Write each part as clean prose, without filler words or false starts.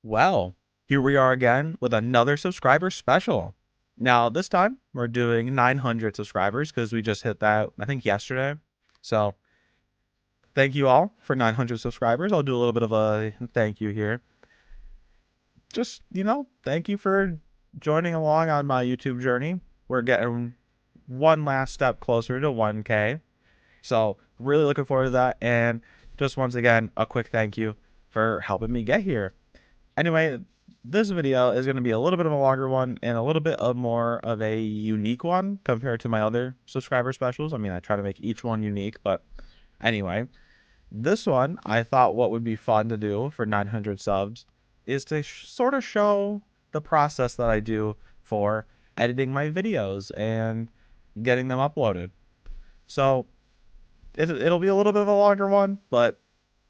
Well, here we are again with another subscriber special. Now, this time we're doing 900 subscribers because we just hit that, I think, yesterday. So, thank you all for 900 subscribers. I'll do a little bit of a thank you here. Just, thank you for joining along on my YouTube journey. We're getting one last step closer to 1K. So, really looking forward to that. And just once again, a quick thank you for helping me get here. Anyway, this video is going to be a little bit of a longer one and a little bit of more of a unique one compared to my other subscriber specials. I mean, I try to make each one unique, but anyway, this one I thought what would be fun to do for 900 subs is to sort of show the process that I do for editing my videos and getting them uploaded. So it'll be a little bit of a longer one, but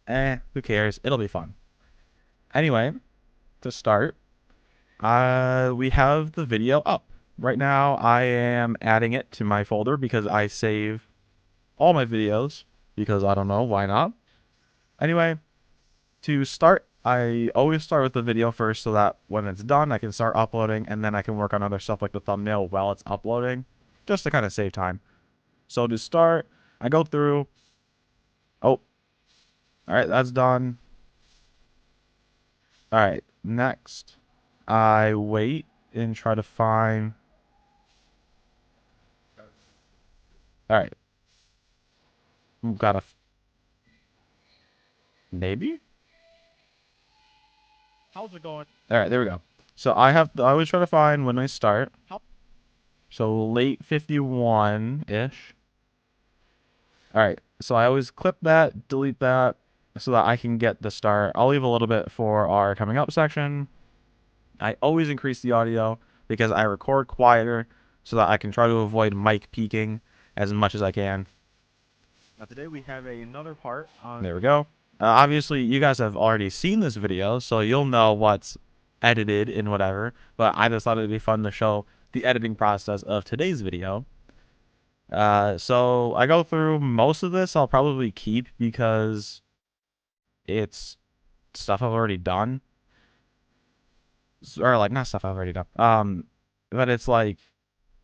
who cares? It'll be fun. Anyway, to start, we have the video up. Right now, I am adding it to my folder because I save all my videos because I don't know, why not? Anyway, to start, I always start with the video first so that when it's done, I can start uploading and then I can work on other stuff like the thumbnail while it's uploading, just to kind of save time. So to start, I go through. Oh, all right, that's done. All right, next, I wait and try to find. All right, got a maybe. How's it going? All right, there we go. So I always try to find when I start. So late 51-ish. All right, so I always clip that, delete that, so that I can get the start. I'll leave a little bit for our coming up section. I always increase the audio because I record quieter so that I can try to avoid mic peaking as much as I can. Now today we have another part on. There we go. Obviously, you guys have already seen this video, so you'll know what's edited and whatever, but I just thought it'd be fun to show the editing process of today's video. So I go through most of this. I'll probably keep because it's stuff I've already done, or like not stuff I've already done. But it's like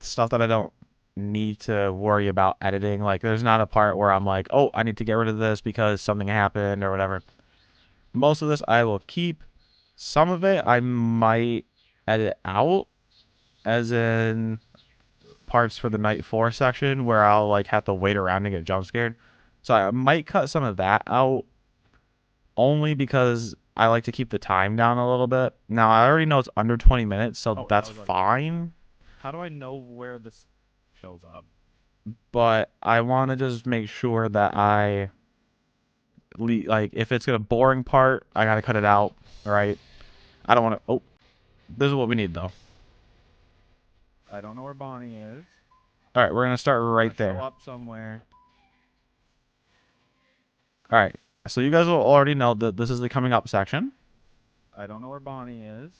stuff that I don't need to worry about editing. Like there's not a part where I'm like, oh, I need to get rid of this because something happened or whatever. Most of this I will keep. Some of it I might edit out, as in parts for the night 4 section where I'll like have to wait around and get jump scared. So I might cut some of that out only because I like to keep the time down a little bit. Now I already know it's under 20 minutes, so Oh, that's fine. how do I know where this shows up? But I want to just make sure that like if it's a boring part, I gotta cut it out. Right? I don't want to. Oh, this is what we need though. I don't know where Bonnie is. All right, we're gonna start right Show there. up somewhere. All right. So you guys will already know that this is the coming up section. I don't know where Bonnie is.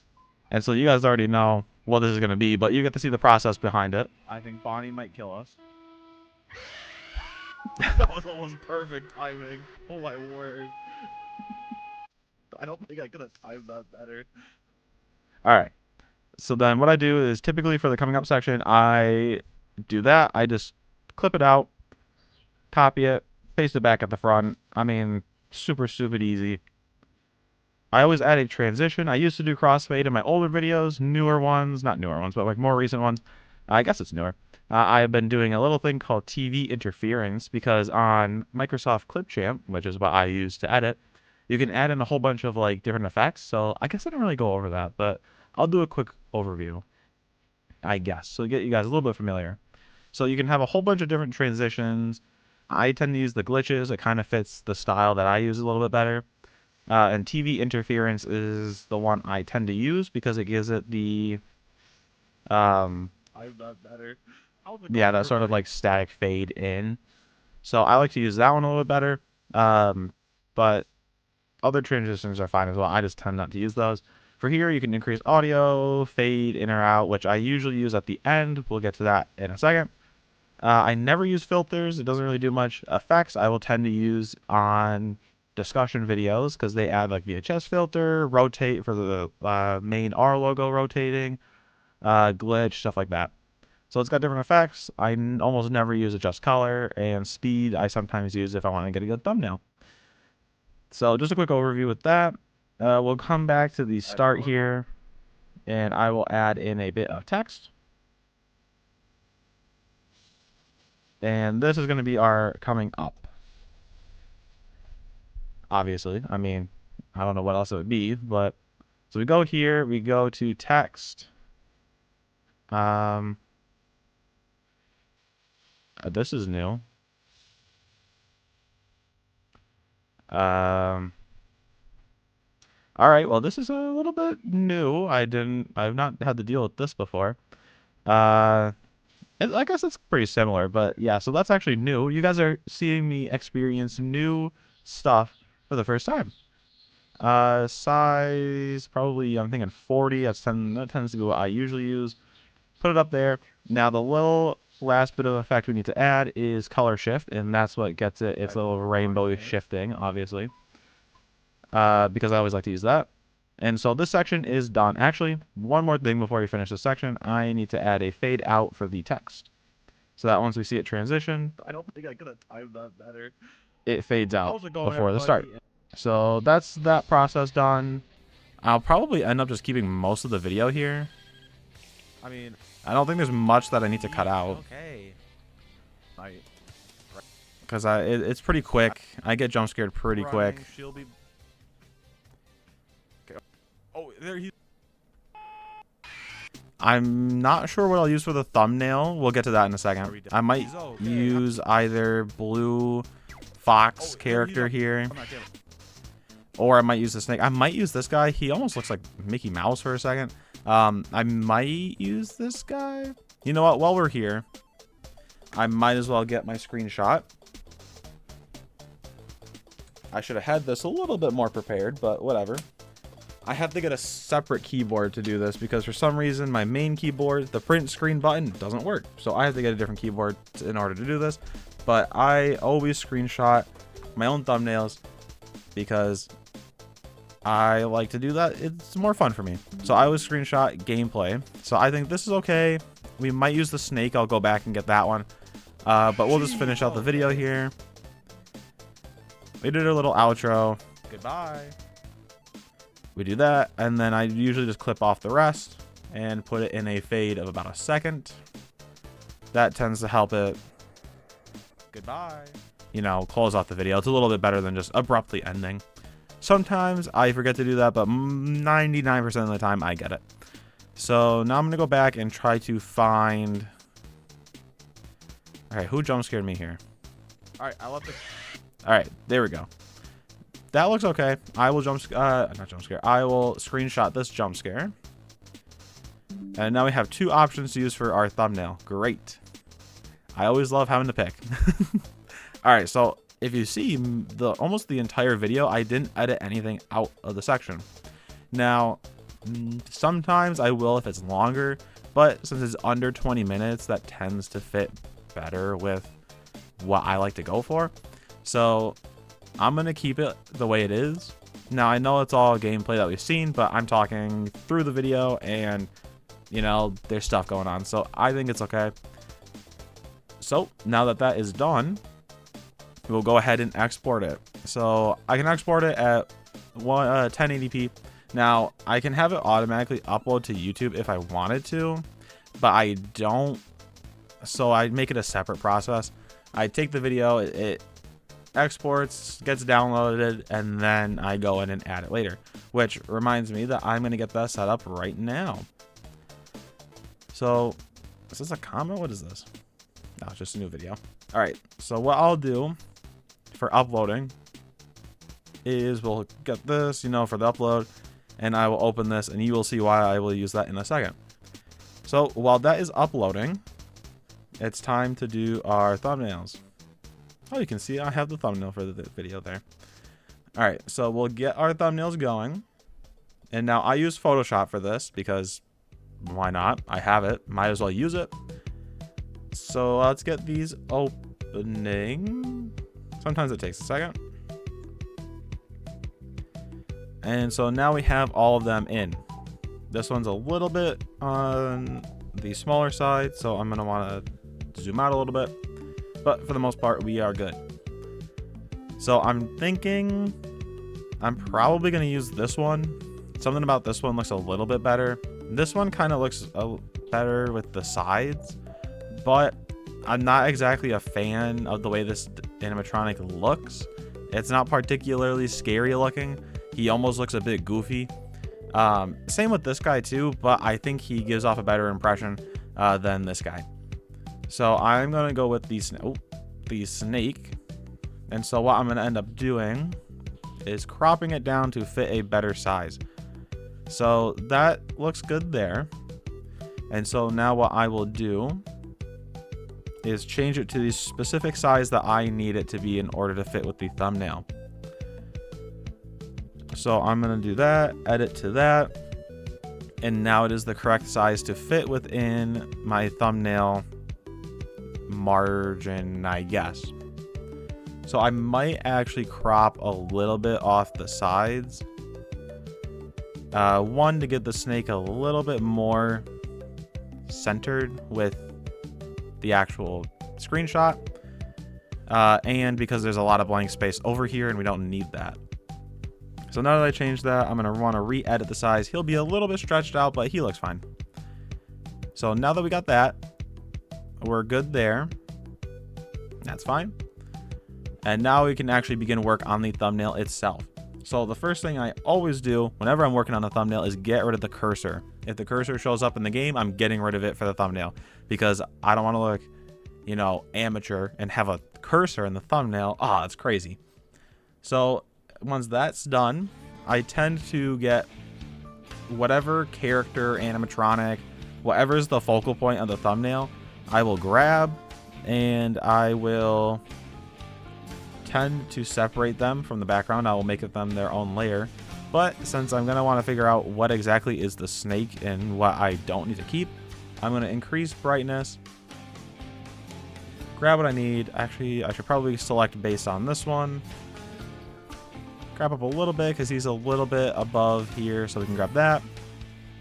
And so you guys already know what this is going to be, but you get to see the process behind it. I think Bonnie might kill us. That was almost perfect timing. Oh my word. I don't think I could have timed that better. All right. So then what I do is typically for the coming up section, I do that. I just clip it out, copy it, paste it back at the front. I mean, super stupid easy. I always add a transition. I used to do crossfade in my older videos, newer ones, not newer ones, but like more recent ones. I guess it's newer. I have been doing a little thing called TV interference because on Microsoft Clipchamp, which is what I use to edit, you can add in a whole bunch of like different effects. So I guess I didn't really go over that, but I'll do a quick overview, I guess, so to get you guys a little bit familiar. So you can have a whole bunch of different transitions. I tend to use the glitches. It kind of fits the style that I use a little bit better. And TV interference is the one I tend to use because it gives it the Timed that better. yeah, that sort of like static fade in. So I like to use that one a little bit better. But other transitions are fine as well. I just tend not to use those. For here, you can increase audio, fade in or out, which I usually use at the end. We'll get to that in a second. I never use filters. It doesn't really do much. Effects I will tend to use on discussion videos because they add like VHS filter, rotate for the main R logo rotating, glitch, stuff like that. So it's got different effects. I almost never use adjust color, and speed I sometimes use if I want to get a good thumbnail. So just a quick overview with that. We'll come back to the start here, and I will add in a bit of text. And this is going to be our coming up. Obviously, I mean, I don't know what else it would be, but so we go here, we go to text. This is new. All right, well, this is a little bit new. I've not had to deal with this before. I guess it's pretty similar, but yeah, so that's actually new. You guys are seeing me experience new stuff for the first time. Size, probably, I'm thinking 40. That tends to be what I usually use. Put it up there. Now, the little last bit of effect we need to add is color shift, and that's what gets it its little rainbow shifting, obviously. Because I always like to use that. And so this section is done. Actually, one more thing before we finish this section, I need to add a fade out for the text. So that once we see it transition, I don't think I could have timed that better. it fades out How's it going, before the start. everybody? So that's that process done. I'll probably end up just keeping most of the video here. I mean, I don't think there's much that I need to cut out. Okay. Because it's pretty quick. I get jump scared pretty quick. She'll be. Oh, there he. I'm not sure what I'll use for the thumbnail. We'll get to that in a second. I might use either Blue Fox character here, or I might use the snake. I might use this guy. He almost looks like Mickey Mouse for a second. I might use this guy. You know what? While we're here, I might as well get my screenshot. I should have had this a little bit more prepared, but whatever. I have to get a separate keyboard to do this because for some reason my main keyboard, the print screen button, doesn't work. So I have to get a different keyboard in order to do this. But I always screenshot my own thumbnails because I like to do that. It's more fun for me. So I always screenshot gameplay. So I think this is okay. We might use the snake. I'll go back and get that one. But we'll just finish out the video here. We did a little outro. Goodbye. We do that, and then I usually just clip off the rest and put it in a fade of about a second. That tends to help it, goodbye, you know, close off the video. It's a little bit better than just abruptly ending. Sometimes I forget to do that, but 99% of the time I get it. So now I'm going to go back and try to find... Alright, who jump scared me here? Alright, I love the... Alright, there we go. That looks okay. I will not jump scare. I will screenshot this jump scare. And now we have two options to use for our thumbnail. Great. I always love having to pick. All right, so if you see almost the entire video, I didn't edit anything out of the section. Now, sometimes I will if it's longer, but since it's under 20 minutes, that tends to fit better with what I like to go for. So I'm going to keep it the way it is. Now, I know it's all gameplay that we've seen, but I'm talking through the video and, you know, there's stuff going on. So I think it's okay. So now that that is done, we'll go ahead and export it. So I can export it at 1080p. Now, I can have it automatically upload to YouTube if I wanted to, but I don't. So I make it a separate process. I take the video, it exports, gets downloaded, and then I go in and add it later, which reminds me that I'm going to get that set up right now. So is this a comment? What is this? No, it's just a new video. All right, so what I'll do for uploading is we'll get this, you know, for the upload, and I will open this, and you will see why I will use that in a second. So while that is uploading, it's time to do our thumbnails. Oh, you can see I have the thumbnail for the video there. All right, so we'll get our thumbnails going. And now I use Photoshop for this because why not? I have it. Might as well use it. So let's get these opening. Sometimes it takes a second. And so now we have all of them in. This one's a little bit on the smaller side, so I'm going to want to zoom out a little bit. But for the most part, we are good. So I'm thinking I'm probably going to use this one. Something about this one looks a little bit better. This one kind of looks better with the sides, but I'm not exactly a fan of the way this animatronic looks. It's not particularly scary looking. He almost looks a bit goofy. Same with this guy too, but I think he gives off a better impression than this guy. So I'm going to go with the snake. And so what I'm going to end up doing is cropping it down to fit a better size. So that looks good there. And so now what I will do is change it to the specific size that I need it to be in order to fit with the thumbnail. So I'm going to do that, edit to that, and now it is the correct size to fit within my thumbnail margin, I guess. So I might actually crop a little bit off the sides. One, to get the snake a little bit more centered with the actual screenshot, and because there's a lot of blank space over here and we don't need that. So now that I changed that, I'm going to want to re-edit the size. He'll be a little bit stretched out, but he looks fine. So now that we got that, we're good there. That's fine. And now we can actually begin work on the thumbnail itself. So the first thing I always do whenever I'm working on a thumbnail is get rid of the cursor. If the cursor shows up in the game, I'm getting rid of it for the thumbnail, because I don't want to look, you know, amateur and have a cursor in the thumbnail. It's crazy. So once that's done, I tend to get whatever character, animatronic, whatever is the focal point of the thumbnail, I will grab and I will tend to separate them from the background. I will make them their own layer. But since I'm going to want to figure out what exactly is the snake and what I don't need to keep, I'm going to increase brightness, grab what I need. Actually, I should probably select based on this one. Grab up a little bit because he's a little bit above here, so we can grab that.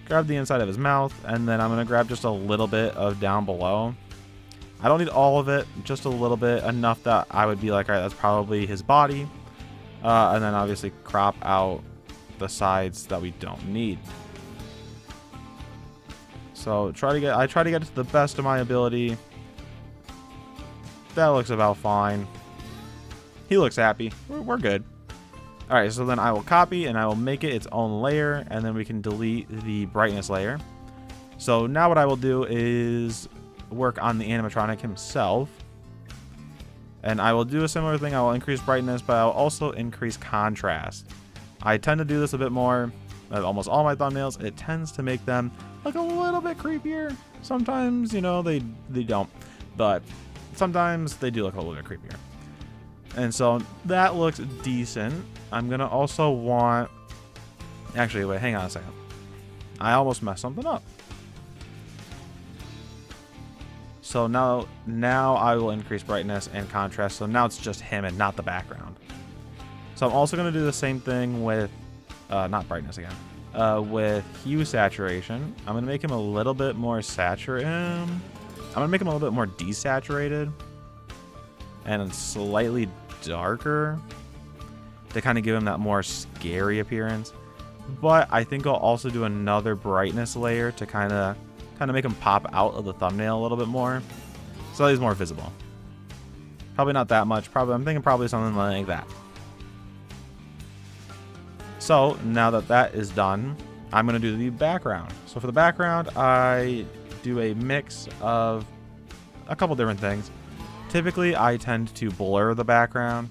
Grab the inside of his mouth, and then I'm going to grab just a little bit of down below. I don't need all of it, just a little bit, enough that I would be like, all right, that's probably his body. And then obviously crop out the sides that we don't need. So I try to get it to the best of my ability. That looks about fine. He looks happy. We're good. All right, so then I will copy and I will make it its own layer, and then we can delete the brightness layer. So now what I will do is work on the animatronic himself, and I will do a similar thing. I will increase brightness, but I'll also increase contrast. I tend to do this a bit more at almost all my thumbnails. It tends to make them look a little bit creepier. Sometimes, you know, they don't, but sometimes they do look a little bit creepier. And so that looks decent. I'm gonna also want, actually, wait, hang on a second. I almost messed something up. So now I will increase brightness and contrast. So now it's just him and not the background. So I'm also going to do the same thing with, not brightness again, with hue saturation. I'm going to make him a little bit more saturated. I'm going to make him a little bit more desaturated and slightly darker to kind of give him that more scary appearance. But I think I'll also do another brightness layer to kind of make him pop out of the thumbnail a little bit more, so he's more visible. Probably not that much. I'm thinking probably something like that. So now that is done, I'm going to do the background. So for the background, I do a mix of a couple different things. Typically, I tend to blur the background,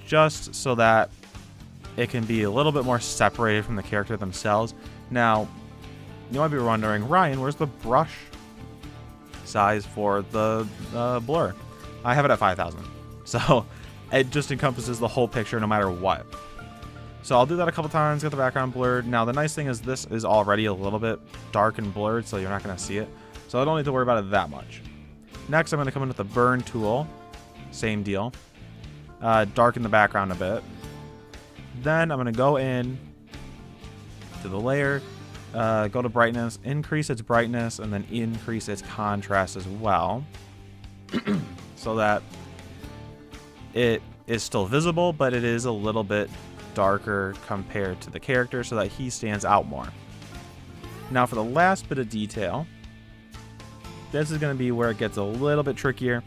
just so that it can be a little bit more separated from the character themselves. Now, you might be wondering, Ryan, where's the brush size for the blur? I have it at 5,000. So it just encompasses the whole picture no matter what. So I'll do that a couple times, get the background blurred. Now the nice thing is this is already a little bit dark and blurred, so you're not going to see it. So I don't need to worry about it that much. Next, I'm going to come in with the burn tool. Same deal. Darken the background a bit. Then I'm going to go in to the layer, go to brightness, increase its brightness, and then increase its contrast as well. So that it is still visible, but it is a little bit darker compared to the character so that he stands out more. Now for the last bit of detail, this is going to be where it gets a little bit trickier,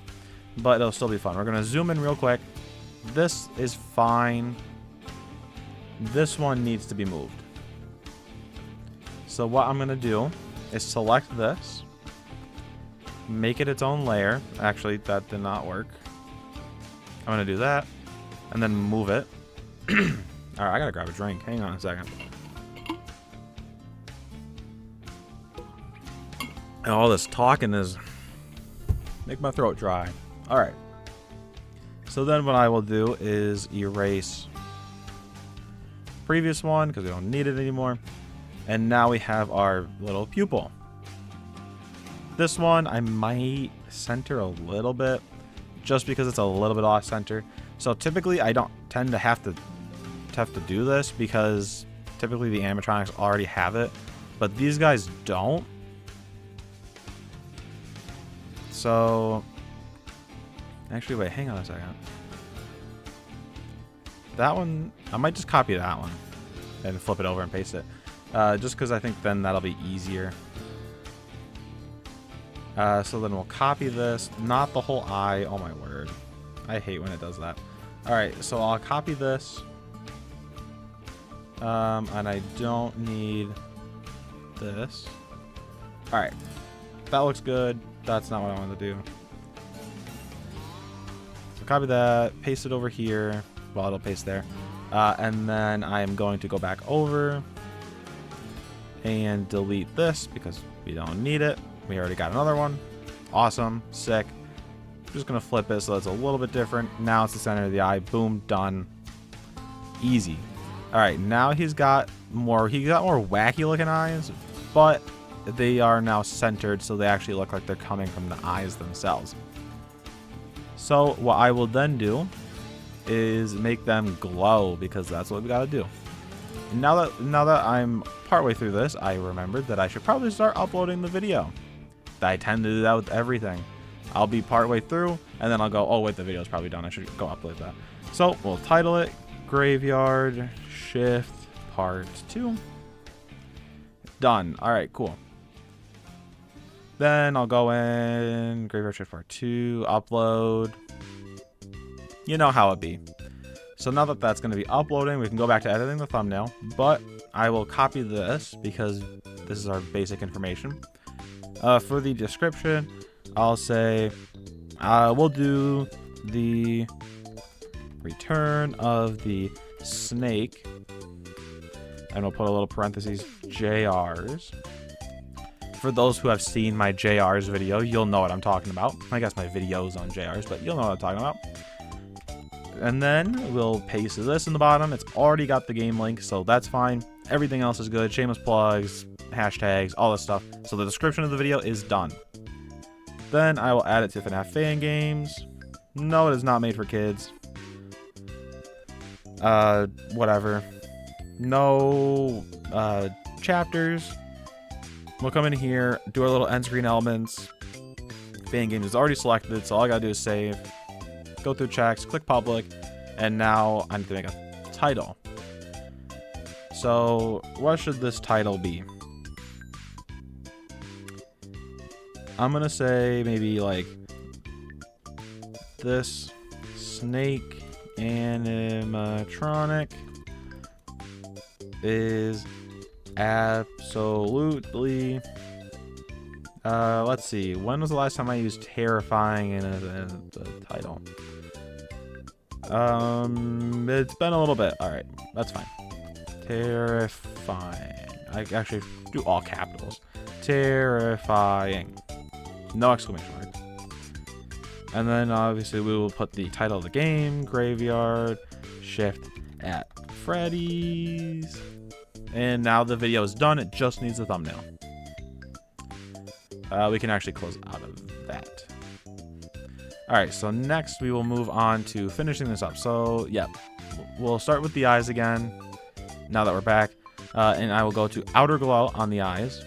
but it'll still be fun. We're going to zoom in real quick. This is fine. This one needs to be moved. So what I'm going to do is select this, make it its own layer. Actually, that did not work. I'm going to do that, and then move it. Alright, I got to grab a drink. Hang on a second. And all this talking is make my throat dry. Alright. So then what I will do is erase previous one because we don't need it anymore. And now we have our little pupil. This one I might center a little bit just because it's a little bit off center. So typically I don't tend to have to do this because typically the animatronics already have it, but these guys don't. So actually, wait, hang on a second. That one, I might just copy that one and flip it over and paste it. Just because I think then that'll be easier. So then we'll copy this, not the whole eye. Oh my word. I hate when it does that. Alright, so I'll copy this. And I don't need this. Alright. That looks good. That's not what I wanted to do. So copy that, paste it over here. Well, it'll paste there. And then I am going to go back over and delete this because we don't need it. We already got another one. Awesome. Sick. I'm just going to flip it so it's a little bit different. Now it's the center of the eye. Boom. Done. Easy. All right. Now he's got more wacky looking eyes, but they are now centered so they actually look like they're coming from the eyes themselves. So what I will then do is make them glow because that's what we got to do. And now that I'm partway through this, I remembered that I should probably start uploading the video. I tend to do that with everything. I'll be partway through and then I'll go, oh wait, the video's probably done. I should go upload that. So we'll title it Graveyard Shift Part 2. Done. All right, cool. Then I'll go in Graveyard Shift Part 2, upload. You know how it be. So now that that's going to be uploading, we can go back to editing the thumbnail, but I will copy this because this is our basic information. For the description, I'll say we'll do the return of the snake, and we'll put a little parentheses, JRs. For those who have seen my JRs video, you'll know what I'm talking about. I guess my videos on JRs, but you'll know what I'm talking about. And then we'll paste this in the bottom. It's already got the game link, so that's fine. Everything else is good. Shameless plugs, hashtags, all this stuff. So the description of the video is done. Then I will add it to FNAF fan games. No, it is not made for kids. Whatever. No chapters. We'll come in here, do our little end screen elements. Fan games is already selected, so all I gotta do is save. Go through checks, click public, and now I'm going to make a title. So what should this title be? I'm going to say maybe like this snake animatronic is absolutely let's see, when was the last time I used terrifying in the title? It's been a little bit. Alright, that's fine. Terrifying. I actually do all capitals. Terrifying. No exclamation mark. And then obviously we will put the title of the game, Graveyard Shift at Freddy's. And now the video is done. It just needs a thumbnail. We can actually close out of that. Alright, so next we will move on to finishing this up. So, yeah, we'll start with the eyes again, now that we're back. And I will go to outer glow on the eyes.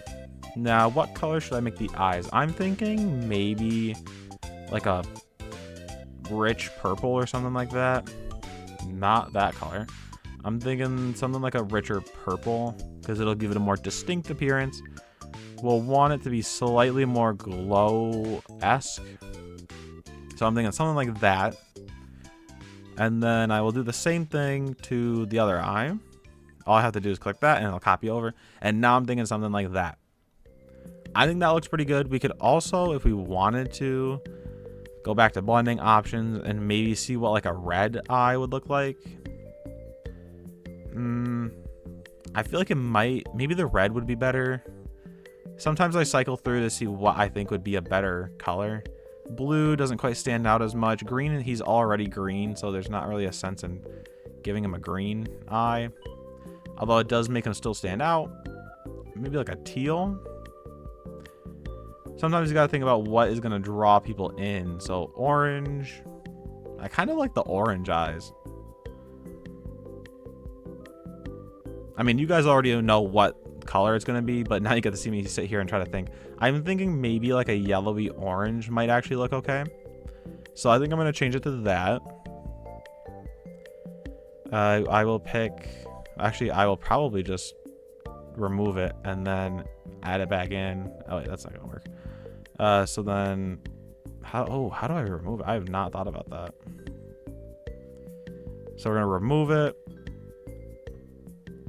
Now, what color should I make the eyes? I'm thinking maybe like a rich purple or something like that. Not that color. I'm thinking something like a richer purple because it'll give it a more distinct appearance. We'll want it to be slightly more glow-esque. So I'm thinking something like that. And then I will do the same thing to the other eye. All I have to do is click that and it'll copy over. And now I'm thinking something like that. I think that looks pretty good. We could also, if we wanted to, go back to blending options and maybe see what like a red eye would look like. I feel like it might, maybe the red would be better. Sometimes I cycle through to see what I think would be a better color. Blue doesn't quite stand out as much. Green, he's already green, so there's not really a sense in giving him a green eye. Although it does make him still stand out. Maybe like a teal. Sometimes you gotta think about what is gonna draw people in. So orange. I kind of like the orange eyes. I mean, you guys already know what color it's gonna be, but now you get to see me sit here and try to think. I'm thinking maybe like a yellowy orange might actually look okay. So I think I'm gonna change it to that. I will pick, actually I will probably just remove it and then add it back in. Oh wait, that's not gonna work. So then, how do I remove it? I have not thought about that. So we're gonna remove it.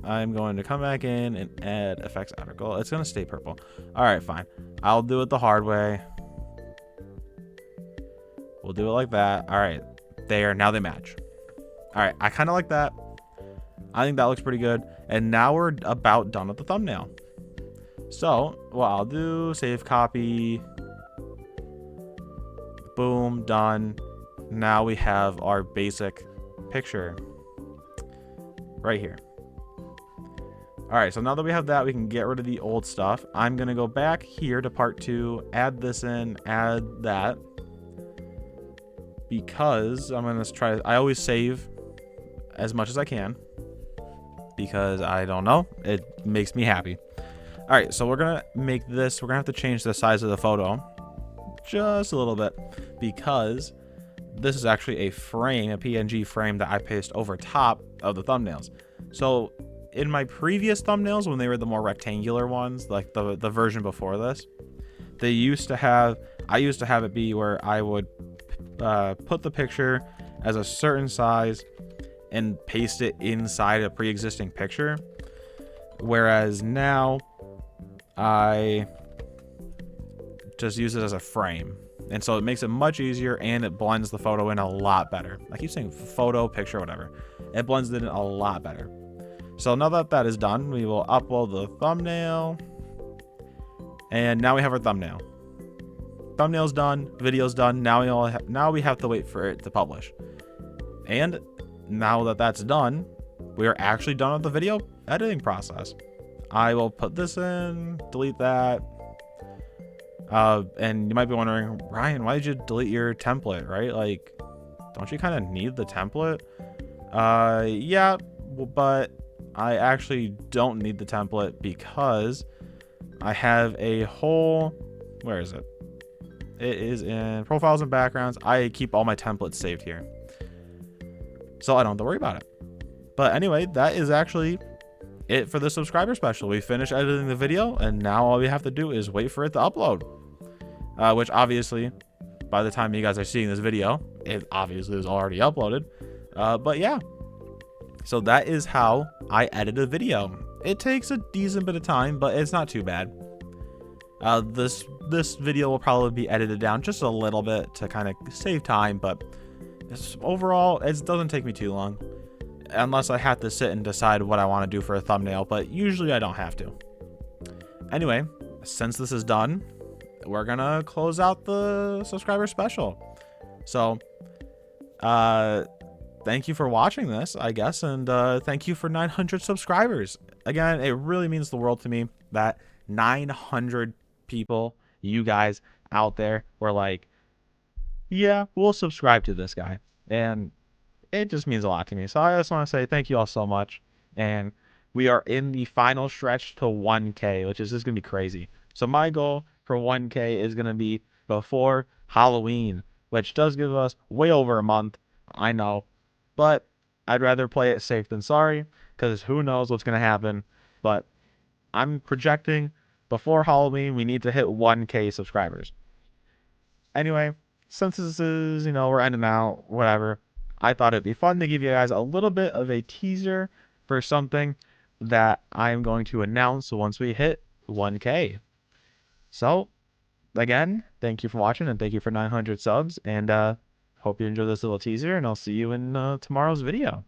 I'm going to come back in and add effects article. It's going to stay purple. All right, fine. I'll do it the hard way. We'll do it like that. All right, there. Now they match. All right, I kind of like that. I think that looks pretty good. And now we're about done with the thumbnail. So what I'll do, save copy. Boom, done. Now we have our basic picture right here. All right, so now that we have that, we can get rid of the old stuff. I'm gonna go back here to part 2, add this in, add that. Because I'm gonna try, I always save as much as I can. Because I don't know, it makes me happy. All right, so we're gonna make this, we're gonna have to change the size of the photo just a little bit. Because this is actually a frame, a PNG frame that I paste over top of the thumbnails. So in my previous thumbnails, when they were the more rectangular ones, like the version before this, I used to have it be where I would put the picture as a certain size and paste it inside a pre-existing picture. Whereas now I just use it as a frame. And so it makes it much easier and it blends the photo in a lot better. I keep saying photo, picture, whatever. It blends it in a lot better. So now that that is done, we will upload the thumbnail. And now we have our thumbnail. Thumbnail's done, video's done. Now we have to wait for it to publish. And now that that's done, we are actually done with the video editing process. I will put this in, delete that. And you might be wondering, Ryan, why did you delete your template, right? Like, don't you kind of need the template? Yeah, but I actually don't need the template because I have a whole, where is it? It is in profiles and backgrounds. I keep all my templates saved here, so I don't have to worry about it. But anyway, that is actually it for the subscriber special. We finished editing the video and now all we have to do is wait for it to upload, which obviously by the time you guys are seeing this video, it obviously is already uploaded. But yeah, so that is how I edit a video. It takes a decent bit of time, but it's not too bad. This video will probably be edited down just a little bit to kind of save time, but overall, it doesn't take me too long. Unless I have to sit and decide what I want to do for a thumbnail, but usually I don't have to. Anyway, since this is done, we're gonna close out the subscriber special. So, thank you for watching this, I guess, and thank you for 900 subscribers. Again, it really means the world to me that 900 people, you guys out there, were like, yeah, we'll subscribe to this guy. And it just means a lot to me. So I just want to say thank you all so much. And we are in the final stretch to 1K, which is just going to be crazy. So my goal for 1K is going to be before Halloween, which does give us way over a month. I know. But I'd rather play it safe than sorry, because who knows what's going to happen. But I'm projecting before Halloween, we need to hit 1K subscribers. Anyway, since this is, we're ending out, whatever, I thought it'd be fun to give you guys a little bit of a teaser for something that I am going to announce once we hit 1K. So, again, thank you for watching and thank you for 900 subs. And hope you enjoyed this little teaser, and I'll see you in tomorrow's video.